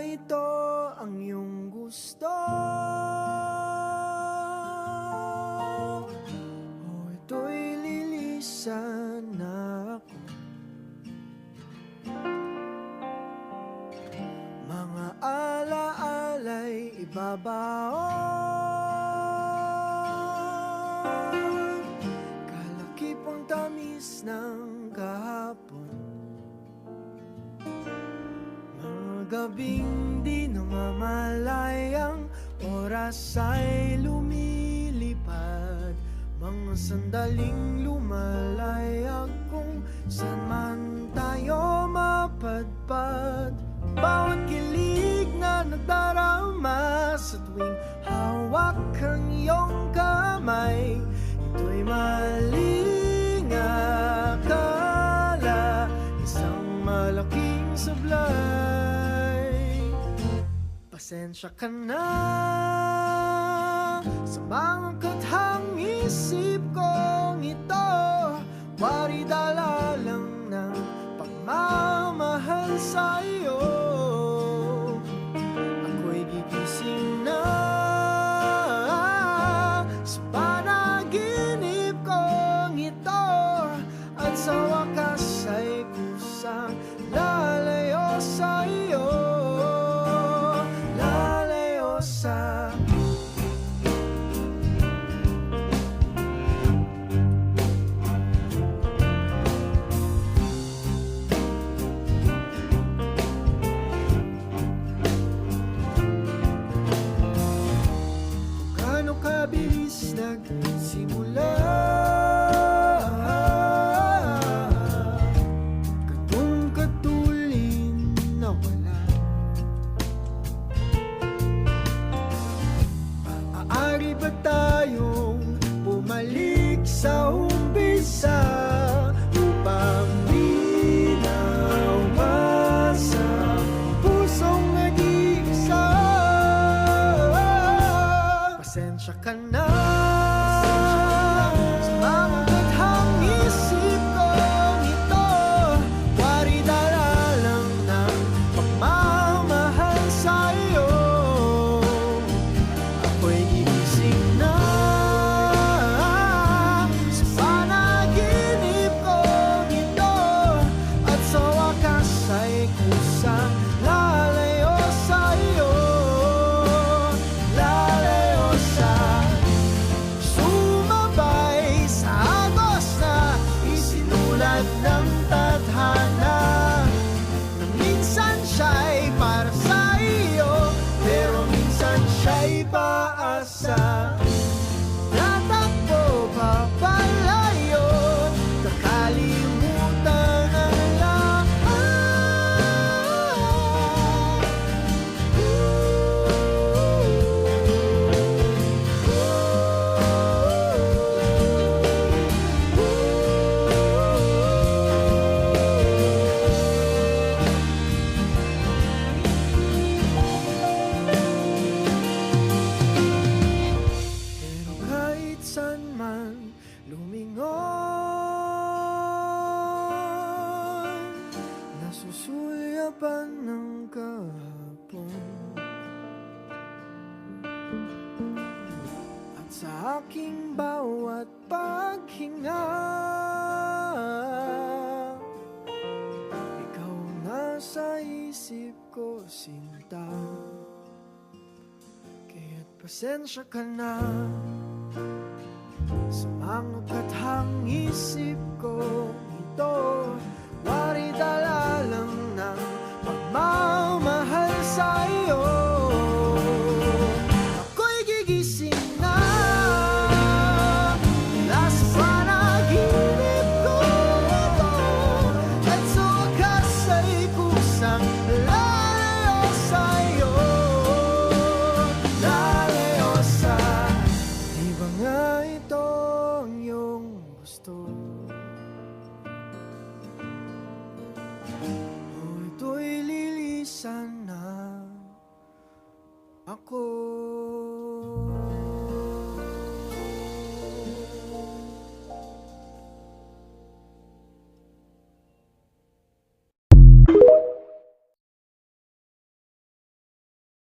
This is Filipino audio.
ito ang iyong gusto? O ito'y lilisan na ako? Mga alaala'y ibabaon, kalakipang tamis ng kahapon. Mga gabing di namamalayang oras ay lumilipad, mga sandaling lumalayag kung saan man tayo mapadpad. Bawat kilig na nagdarama sa tuwing hawak ang iyong kamay, ito'y maling akala, isang malaking sablay. Pasensya ka na sa mga kathang isip kong ito, wari dala lang ng pagmamahal sa'yo. Ako'y gigising na sa panaginip kong ito, at sa wakas ay kusang lalayo sa'yo, lalayo sa kabilis nagsimula, katong katulin na wala. Maaari ba tayong bumalik sa umpisa upang di na umasa pusong nag-iisa? Pasensya ka na sa mga kathang isip kong ito, wari dala lang ng pagmamahal sa'yo. Ako'y gigising na sa panaginip kong ito, at sa wakas ay kusang lalayo sa'yo, sumabay sa agos na isinulat ng tadhana, na minsan siya'y para sa iyo, pero minsan siya'y paasa. Natakbo papalayo, kakalimutan ang lahat. Pero kahit saan man lumingon, nasusulyapan ng kahapon, at sa aking bawat paghinga, ikaw nasa isip ko, sinta. Kaya't pasensya ka na sa mga kathang isip ko ito, wari dala lang ng pagmamahal sa'yo. Ako'y gigising na mula sa panaginip ko ito, at sa wakas ay kusang lalayo sa'yo, lalayo sa di ba nga ito ang iyong gusto? O ito'y lilisan na ako.